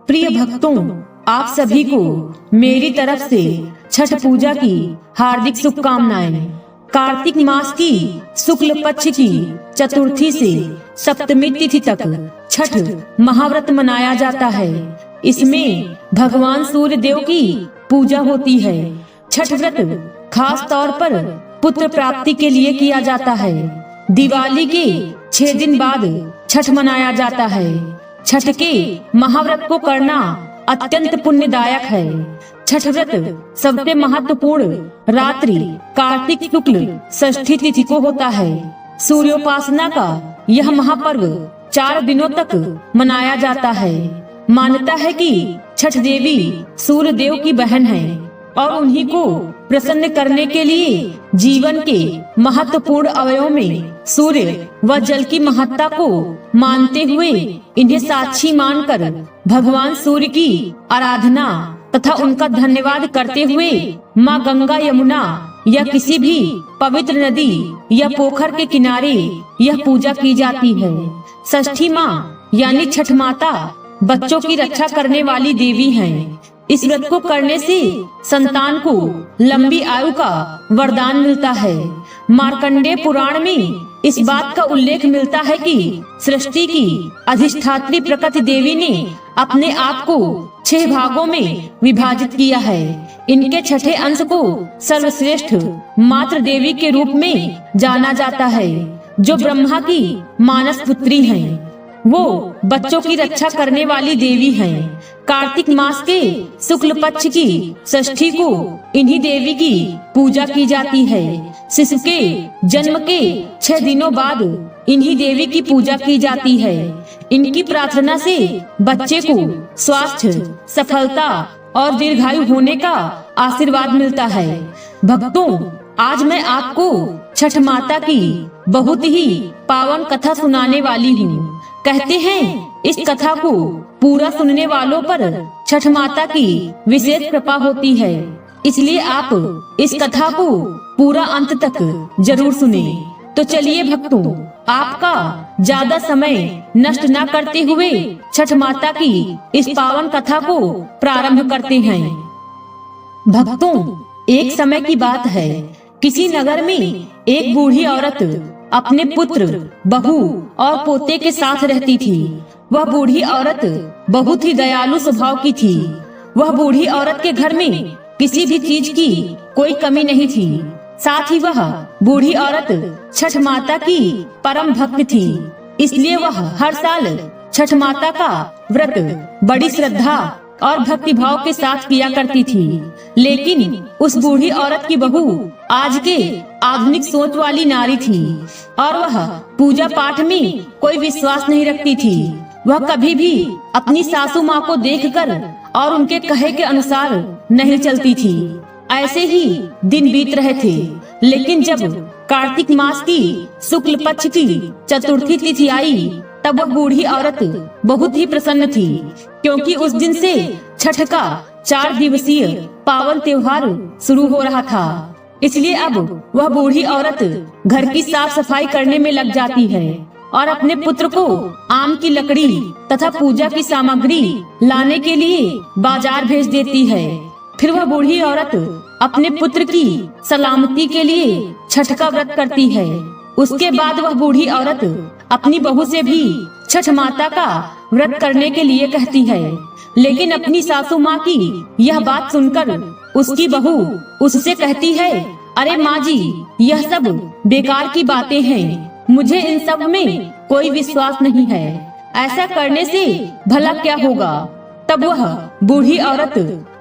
प्रिय भक्तों, आप सभी को मेरी तरफ से छठ पूजा की हार्दिक शुभकामनाएं। कार्तिक मास की शुक्ल पक्ष की चतुर्थी से सप्तमी तिथि तक छठ महाव्रत मनाया जाता है। इसमें भगवान सूर्य देव की पूजा होती है। छठ व्रत खास तौर पर पुत्र प्राप्ति के लिए किया जाता है। दिवाली के 6 दिन बाद छठ मनाया जाता है। छठ के महाव्रत को करना अत्यंत पुण्यदायक है। छठ व्रत सबसे महत्वपूर्ण रात्रि कार्तिक शुक्ल षष्ठी तिथि को होता है। सूर्योपासना का यह महापर्व 4 दिनों तक मनाया जाता है। मान्यता है कि छठ देवी सूर्य देव की बहन है और उन्हीं को प्रसन्न करने के लिए जीवन के महत्वपूर्ण अवयवों में सूर्य व जल की महत्ता को मानते हुए इन्हें साक्षी मानकर भगवान सूर्य की आराधना तथा उनका धन्यवाद करते हुए माँ गंगा, यमुना या किसी भी पवित्र नदी या पोखर के किनारे यह पूजा की जाती है। षष्ठी माँ यानी छठ माता बच्चों की रक्षा करने वाली देवी हैं। इस व्रत को करने से संतान को लंबी आयु का वरदान मिलता है। मार्कंडेय पुराण में इस बात का उल्लेख मिलता है कि सृष्टि की अधिष्ठात्री प्रकृति देवी ने अपने आप को 6 भागों में विभाजित किया है। इनके छठे अंश को सर्वश्रेष्ठ मातृ देवी के रूप में जाना जाता है, जो ब्रह्मा की मानस पुत्री हैं। वो बच्चों की रक्षा करने वाली देवी हैं। कार्तिक मास के शुक्ल पक्ष की षष्ठी को इन्हीं देवी की पूजा की जाती है। शिशु के जन्म के 6 दिनों बाद इन्हीं देवी की पूजा की जाती है। इनकी प्रार्थना से बच्चे को स्वास्थ्य, सफलता और दीर्घायु होने का आशीर्वाद मिलता है। भक्तों, आज मैं आपको छठ माता की बहुत ही पावन कथा सुनाने वाली हूँ। कहते हैं इस कथा को पूरा सुनने वालों पर छठ माता की विशेष कृपा होती है। इसलिए आप इस कथा को पूरा अंत तक जरूर सुने। तो चलिए भक्तों, आपका ज्यादा समय नष्ट न करते हुए छठ माता की इस पावन कथा को प्रारंभ करते हैं। भक्तों, एक समय की बात है। किसी नगर में एक बूढ़ी औरत अपने पुत्र, बहू और पोते के साथ रहती थी। वह बूढ़ी औरत बहुत ही दयालु स्वभाव की थी। वह बूढ़ी औरत के घर में किसी भी चीज की कोई कमी नहीं थी। साथ ही वह बूढ़ी औरत छठ माता की परम भक्त थी। इसलिए वह हर साल छठ माता का व्रत बड़ी श्रद्धा और भक्ति भाव के साथ किया करती थी। लेकिन उस बूढ़ी औरत की बहू आज के आधुनिक सोच वाली नारी थी और वह पूजा पाठ में कोई विश्वास नहीं रखती थी। वह कभी भी अपनी सासू माँ को देखकर और उनके कहे के अनुसार नहीं चलती थी। ऐसे ही दिन बीत रहे थे। लेकिन जब कार्तिक मास की शुक्ल पक्ष की चतुर्थी तिथि आई, तब वह बूढ़ी औरत बहुत ही प्रसन्न थी, क्योंकि उस दिन से छठ का 4 दिवसीय पावन त्योहार शुरू हो रहा था। इसलिए अब वह बूढ़ी औरत घर की साफ सफाई करने में लग जाती है और अपने पुत्र को आम की लकड़ी तथा पूजा की सामग्री लाने के लिए बाजार भेज देती है। फिर वह बूढ़ी औरत अपने पुत्र की सलामती के लिए छठ का व्रत करती है। उसके बाद वह बूढ़ी औरत अपनी बहू से भी छठ माता का व्रत करने के लिए कहती है। लेकिन अपनी सासू माँ की यह बात सुनकर उसकी बहू उससे कहती है, अरे माँ जी, यह सब बेकार की बातें हैं। मुझे इन सब में कोई विश्वास नहीं है। ऐसा करने से भला क्या होगा। तब वह बूढ़ी औरत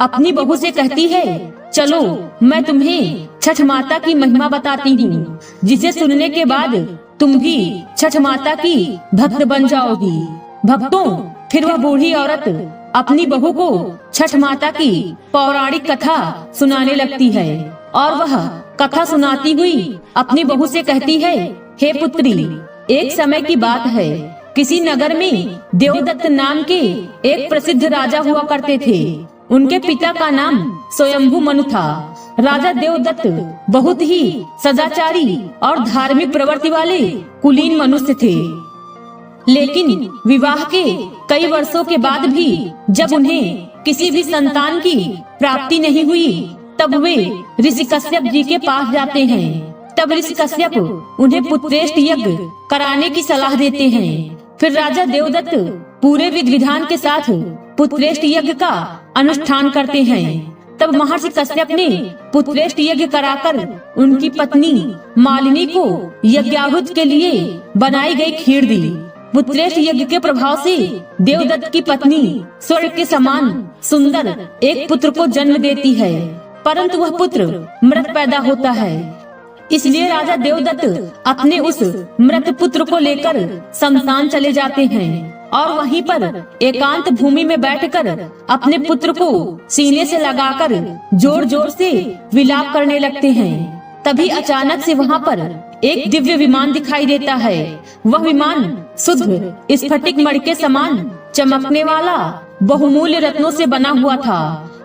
अपनी बहू से कहती है, चलो मैं तुम्हें छठ माता की महिमा बताती हूँ, जिसे सुनने के बाद तुम भी छठ माता की भक्त बन जाओगी। भक्तों, फिर वह बूढ़ी औरत अपनी बहू को छठ माता की पौराणिक कथा सुनाने लगती है और वह कथा सुनाती हुई अपनी बहू से कहती है, हे पुत्री, एक समय की बात है। किसी नगर में देवदत्त नाम के एक प्रसिद्ध राजा हुआ करते थे। उनके पिता का नाम स्वयंभू मनु था। राजा देवदत्त बहुत ही सदाचारी और धार्मिक प्रवृत्ति वाले कुलीन मनुष्य थे। लेकिन विवाह के कई वर्षों के बाद भी जब उन्हें किसी भी संतान की प्राप्ति नहीं हुई, तब वे ऋषि कश्यप जी के पास जाते हैं। तब ऋषि कश्यप उन्हें पुत्रेष्ट यज्ञ कराने की सलाह देते हैं। फिर राजा देवदत्त पूरे विधि विधान के साथ पुत्रेष्ट यज्ञ का अनुष्ठान करते हैं। तब महर्षि कश्यप ने पुत्रेष्ट यज्ञ कराकर उनकी पत्नी मालिनी को यज्ञाहुति के लिए बनाई गई खीर दी। पुत्रेष्ट यज्ञ के प्रभाव से देवदत्त की पत्नी स्वर्ग के समान सुंदर एक पुत्र को जन्म देती है, परंतु वह पुत्र मृत पैदा होता है। इसलिए राजा देवदत्त अपने उस मृत पुत्र को लेकर शमशान चले जाते हैं और वहीं पर एकांत भूमि में बैठकर अपने पुत्र को सीने से लगाकर जोर जोर से विलाप करने लगते हैं। तभी अचानक से वहाँ पर एक दिव्य विमान दिखाई देता है। वह विमान शुद्ध स्फटिक मणि के समान चमकने वाला बहुमूल्य रत्नों से बना हुआ था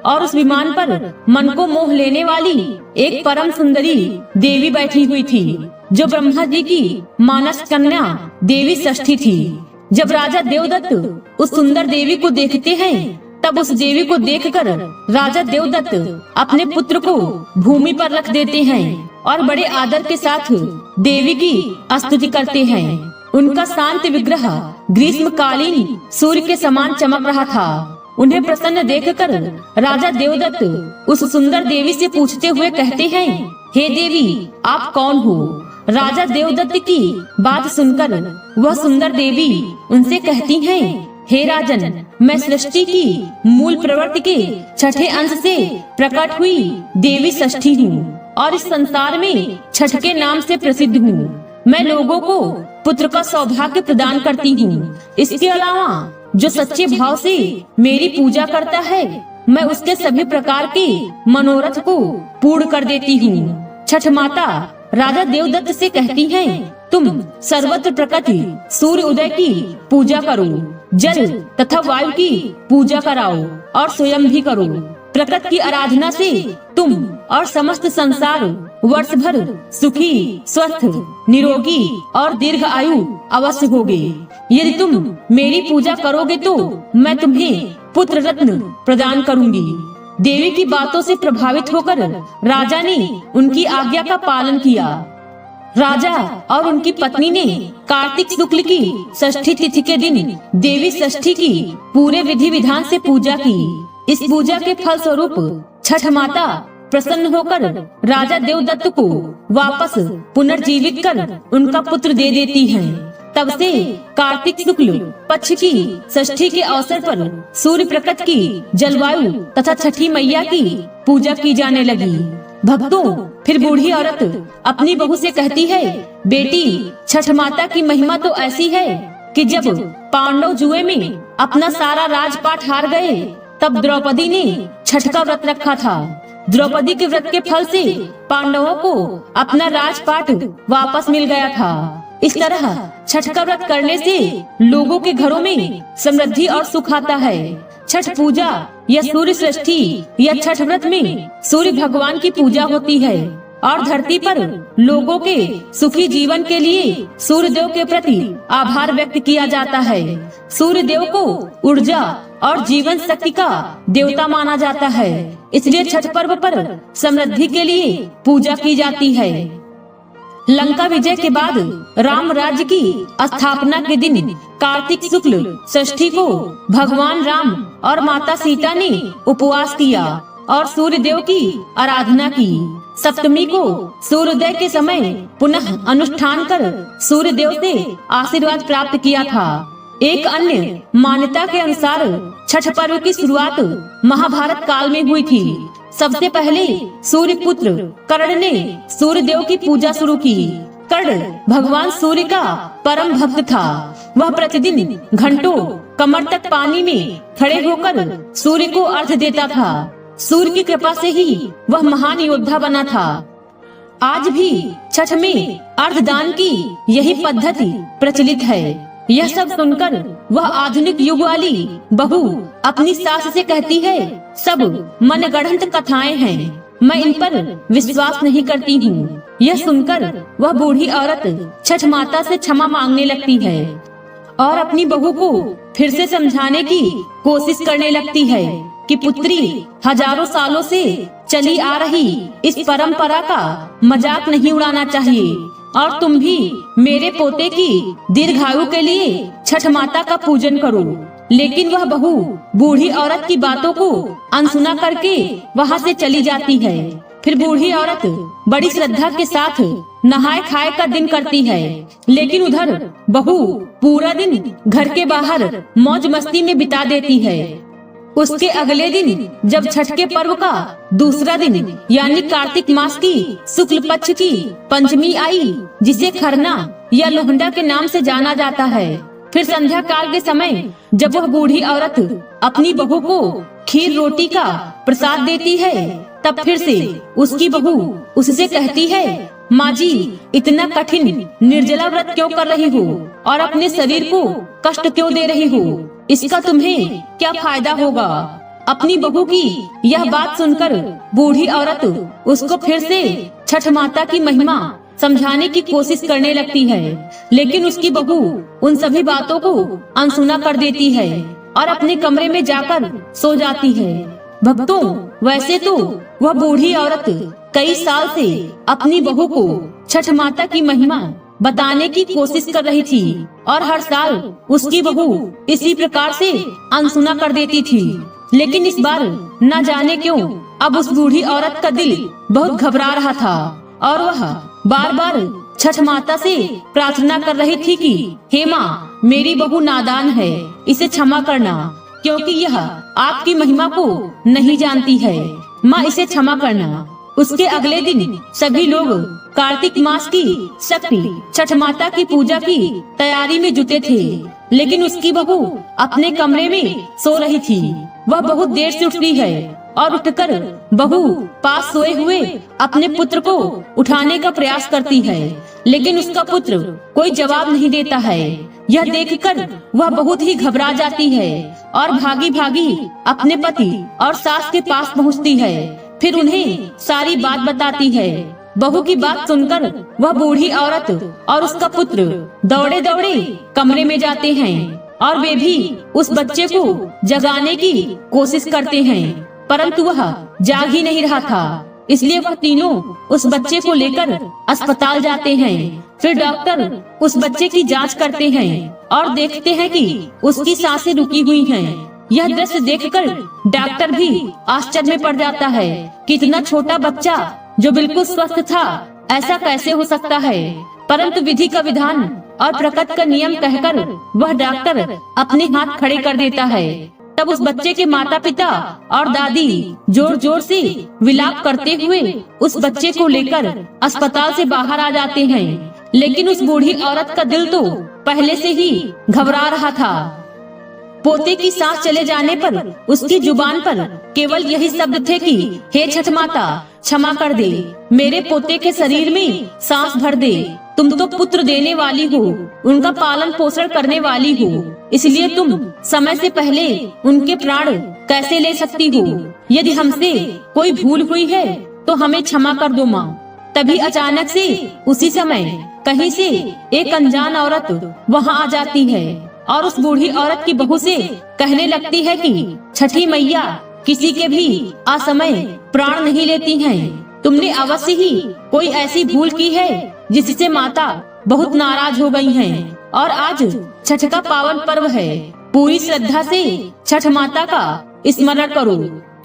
और उस विमान पर मन को मोह लेने वाली एक परम सुंदरी देवी बैठी हुई थी, जो ब्रह्मा जी की मानस कन्या देवी षष्ठी थी। जब राजा देवदत्त उस सुंदर देवी को देखते हैं, तब उस देवी को देखकर राजा देवदत्त अपने पुत्र को भूमि पर रख देते हैं और बड़े आदर के साथ देवी की स्तुति करते हैं। उनका शांत विग्रह ग्रीष्मकालीन सूर्य के समान चमक रहा था। उन्हें प्रसन्न देखकर राजा देवदत्त उस सुंदर देवी से पूछते हुए कहते हैं, हे देवी, आप कौन हो? राजा देवदत्त की बात सुनकर वह सुंदर देवी उनसे कहती हैं, हे राजन, मैं सृष्टि की मूल प्रवृत्ति के छठे अंश से प्रकट हुई देवी षष्ठी हूँ और इस संसार में छठ के नाम से प्रसिद्ध हूँ। मैं लोगों को पुत्र का सौभाग्य प्रदान करती हूँ। इसके अलावा जो सच्चे भाव से मेरी पूजा करता है, मैं उसके सभी प्रकार के मनोरथ को पूर्ण कर देती हूँ। छठ माता राजा देवदत्त से कहती हैं, तुम सर्वत्र प्रकट सूर्य उदय की पूजा करो, जल तथा वायु की पूजा कराओ और स्वयं भी करो। प्रकृति की आराधना से तुम और समस्त संसार वर्ष भर सुखी, स्वस्थ, निरोगी और दीर्घ आयु अवश्य होगे। यदि तुम मेरी पूजा करोगे तो मैं तुम्हें पुत्र रत्न प्रदान करूंगी। देवी की बातों से प्रभावित होकर राजा ने उनकी आज्ञा का पालन किया। राजा और उनकी पत्नी ने कार्तिक शुक्ल की षष्ठी तिथि के दिन देवी षष्ठी की पूरे विधि विधान से पूजा की। इस पूजा के फल स्वरूप छठ माता प्रसन्न होकर राजा देवदत्त को वापस पुनर्जीवित कर उनका पुत्र दे देती हैं। तब से कार्तिक शुक्ल पक्ष की षष्ठी के अवसर पर सूर्य प्रकृति की, जलवायु तथा छठी मैया की पूजा की जाने लगी। भक्तों, फिर बूढ़ी औरत अपनी बहू से कहती है, बेटी, छठ माता की महिमा तो ऐसी है कि जब पांडव जुए में अपना सारा राजपाट हार गए, तब द्रौपदी ने छठ का व्रत रखा था। द्रौपदी के व्रत के फल से पांडवों को अपना राजपाट वापस मिल गया था। इस तरह छठ का व्रत करने से लोगों के घरों में समृद्धि और सुख आता है। छठ पूजा या सूर्य षष्ठी या छठ व्रत में सूर्य भगवान की पूजा होती है और धरती पर लोगों के सुखी जीवन के लिए सूर्य देव के प्रति आभार व्यक्त किया जाता है। सूर्य देव को ऊर्जा और जीवन शक्ति का देवता माना जाता है, इसलिए छठ पर्व पर समृद्धि के लिए पूजा की जाती है। लंका विजय के बाद राम राज्य की स्थापना के दिन कार्तिक शुक्ल षष्ठी को भगवान राम और माता सीता ने उपवास किया और सूर्य देव की आराधना की। सप्तमी को सूर्योदय के समय पुनः अनुष्ठान कर सूर्य देव से आशीर्वाद प्राप्त किया था। एक अन्य मान्यता के अनुसार छठ पर्व की शुरुआत महाभारत काल में हुई थी। सबसे पहले सूर्य पुत्र कर्ण ने सूर्य देव की पूजा शुरू की। कर्ण भगवान सूर्य का परम भक्त था। वह प्रतिदिन घंटों कमर तक पानी में खड़े होकर सूर्य को अर्घ्य देता था। सूर्य की कृपा से ही वह महान योद्धा बना था। आज भी छठ में अर्घदान की यही पद्धति प्रचलित है। यह सब सुनकर वह आधुनिक युग वाली बहू अपनी सास से कहती है, सब मनगढ़ंत कथाएं हैं, मैं इन पर विश्वास नहीं करती हूँ। यह सुनकर वह बूढ़ी औरत छठ माता से क्षमा मांगने लगती है और अपनी बहू को फिर से समझाने की कोशिश करने लगती है कि पुत्री, हजारों सालों से चली आ रही इस परंपरा का मजाक नहीं उड़ाना चाहिए और तुम भी मेरे पोते की दीर्घायु के लिए छठ माता का पूजन करो। लेकिन वह बहू बूढ़ी औरत की बातों को अनसुना करके वहाँ से चली जाती है। फिर बूढ़ी औरत बड़ी श्रद्धा के साथ नहाए खाए का दिन करती है, लेकिन उधर बहू पूरा दिन घर के बाहर मौज मस्ती में बिता देती है। उसके अगले दिन जब छठ के पर्व का दूसरा दिन यानी कार्तिक मास की शुक्ल पक्ष की पंचमी आई, जिसे खरना या लोहंडा के नाम से जाना जाता है, फिर संध्या काल के समय जब वह बूढ़ी औरत अपनी बहू को खीर रोटी का प्रसाद देती है, तब फिर से उसकी बहू उससे कहती है, माँ जी, इतना कठिन निर्जला व्रत क्यों कर रही हो और अपने शरीर को कष्ट क्यों दे रही हो? इसका तुम्हें क्या फायदा होगा? अपनी बहू की यह बात सुनकर बूढ़ी औरत उसको फिर से छठ माता की महिमा समझाने की कोशिश करने लगती है, लेकिन उसकी बहू उन सभी बातों को अनसुना कर देती है और अपने कमरे में जाकर सो जाती है। भक्तों, वैसे तो वह बूढ़ी औरत कई साल से अपनी बहू को छठ माता की महिमा बताने की कोशिश कर रही थी और हर साल उसकी बहू इसी प्रकार से अनसुना कर देती थी। लेकिन इस बार न जाने क्यों अब उस बूढ़ी औरत का दिल बहुत घबरा रहा था और वह बार बार छठ माता से प्रार्थना कर रही थी कि हे माँ, मेरी बहू नादान है, इसे क्षमा करना, क्योंकि यह आपकी महिमा को नहीं जानती है। माँ, इसे क्षमा करना। उसके अगले दिन सभी लोग कार्तिक मास की शक्ति छठ माता की पूजा की तैयारी में जुटे थे, लेकिन उसकी बहू अपने कमरे में सो रही थी। वह बहुत देर से उठी है और उठकर बहू पास सोए हुए अपने पुत्र को उठाने का प्रयास करती है, लेकिन उसका पुत्र कोई जवाब नहीं देता है। यह देखकर वह बहुत ही घबरा जाती है और भागी भागी अपने पति और सास के पास पहुंचती है। फिर उन्हें सारी बात बताती है। बहू की बात सुनकर वह बूढ़ी औरत और उसका पुत्र दौड़े दौड़े कमरे में जाते हैं और वे भी उस बच्चे को जगाने की कोशिश करते हैं, परंतु वह जाग ही नहीं रहा था। इसलिए वह तीनों उस बच्चे को लेकर अस्पताल जाते हैं। फिर डॉक्टर उस बच्चे की जांच करते हैं और देखते हैं कि उसकी सांसें रुकी हुई हैं। यह दृश्य देखकर डॉक्टर भी आश्चर्य में पड़ जाता है कि इतना छोटा बच्चा जो बिल्कुल स्वस्थ था, ऐसा कैसे हो सकता है। परंतु विधि का विधान और प्रकृति का नियम कहकर वह डॉक्टर अपने हाथ खड़े कर देता है। तब उस बच्चे के माता पिता और दादी जोर जोर से विलाप करते हुए उस बच्चे को लेकर अस्पताल से बाहर आ जाते हैं, लेकिन उस बूढ़ी औरत का दिल तो पहले से ही घबरा रहा था। पोते की सांस चले जाने पर उसकी जुबान पर केवल यही शब्द थे कि हे छठ माता, क्षमा कर दे, मेरे पोते के शरीर में सांस भर दे। तुम तो पुत्र देने वाली हो, उनका पालन पोषण करने वाली हो, इसलिए तुम समय से पहले उनके प्राण कैसे ले सकती हो? यदि हमसे कोई भूल हुई है तो हमें क्षमा कर दो माँ। तभी अचानक से उसी समय कहीं से एक अनजान औरत वहाँ आ जाती है और उस बूढ़ी औरत की बहू से कहने लगती है कि छठी मैया किसी के भी असमय प्राण नहीं लेती हैं। तुमने अवश्य ही कोई ऐसी भूल की है जिससे माता बहुत नाराज हो गई हैं और आज छठ का पावन पर्व है। पूरी श्रद्धा से छठ माता का स्मरण करो,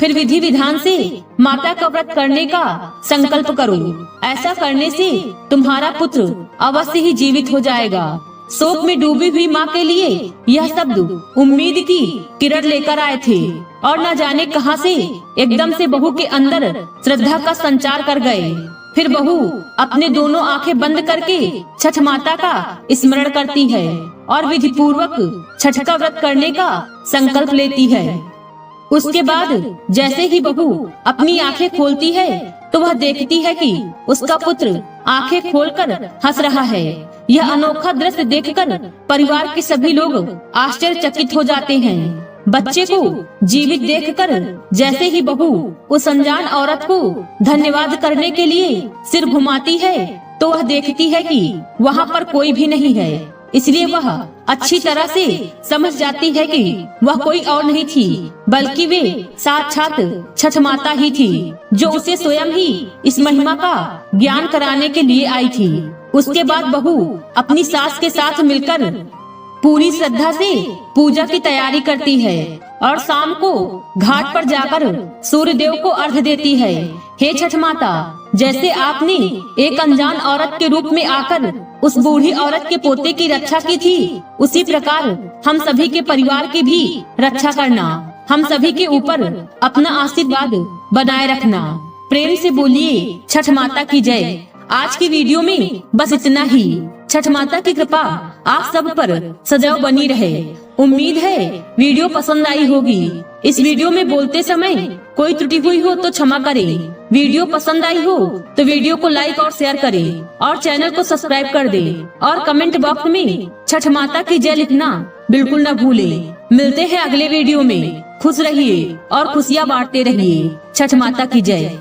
फिर विधि विधान से माता का व्रत करने का संकल्प करो। ऐसा करने से तुम्हारा पुत्र अवश्य ही जीवित हो जाएगा। शोक में डूबी हुई माँ के लिए यह शब्द उम्मीद की किरण लेकर आए थे और न जाने कहां से एकदम से बहू के अंदर श्रद्धा का संचार कर गए। फिर बहू अपने दोनों आंखें बंद करके छठ माता का स्मरण करती है और विधि पूर्वक छठ का व्रत करने का संकल्प लेती है। उसके बाद जैसे ही बहू अपनी आंखें खोलती है तो वह देखती है कि उसका पुत्र आंखें खोलकर हंस रहा है। यह अनोखा दृश्य देखकर परिवार के सभी लोग आश्चर्यचकित हो जाते हैं। बच्चे को जीवित देखकर जैसे ही बहू उस अनजान औरत को धन्यवाद करने के लिए सिर घुमाती है तो वह देखती है कि वहाँ पर कोई भी नहीं है। इसलिए वह अच्छी तरह से समझ जाती है कि वह कोई और नहीं थी बल्कि वे साक्षात छठ माता ही थी, जो उसे स्वयं ही इस महिमा का ज्ञान कराने के लिए आई थी। उसके बाद बहू अपनी सास के साथ मिलकर पूरी श्रद्धा से पूजा की तैयारी करती है और शाम को घाट पर जाकर सूर्य देव को अर्घ्य देती है। हे छठ माता, जैसे आपने एक अनजान औरत के रूप में आकर उस बूढ़ी औरत के पोते की रक्षा की थी, उसी प्रकार हम सभी के परिवार की भी रक्षा करना। हम सभी के ऊपर अपना आशीर्वाद बनाए रखना। प्रेम से बोलिए छठ माता की जय। आज की वीडियो में बस इतना ही। छठ माता की कृपा आप सब पर सदैव बनी रहे। उम्मीद है वीडियो पसंद आई होगी। इस वीडियो में बोलते समय कोई त्रुटि हुई हो तो क्षमा करें। वीडियो पसंद आई हो तो वीडियो को लाइक और शेयर करें और चैनल को सब्सक्राइब कर दें और कमेंट बॉक्स में छठ माता की जय लिखना बिल्कुल न भूलें। मिलते हैं अगले वीडियो में। खुश रहिए और खुशियाँ बांटते रहिए। छठ माता की जय।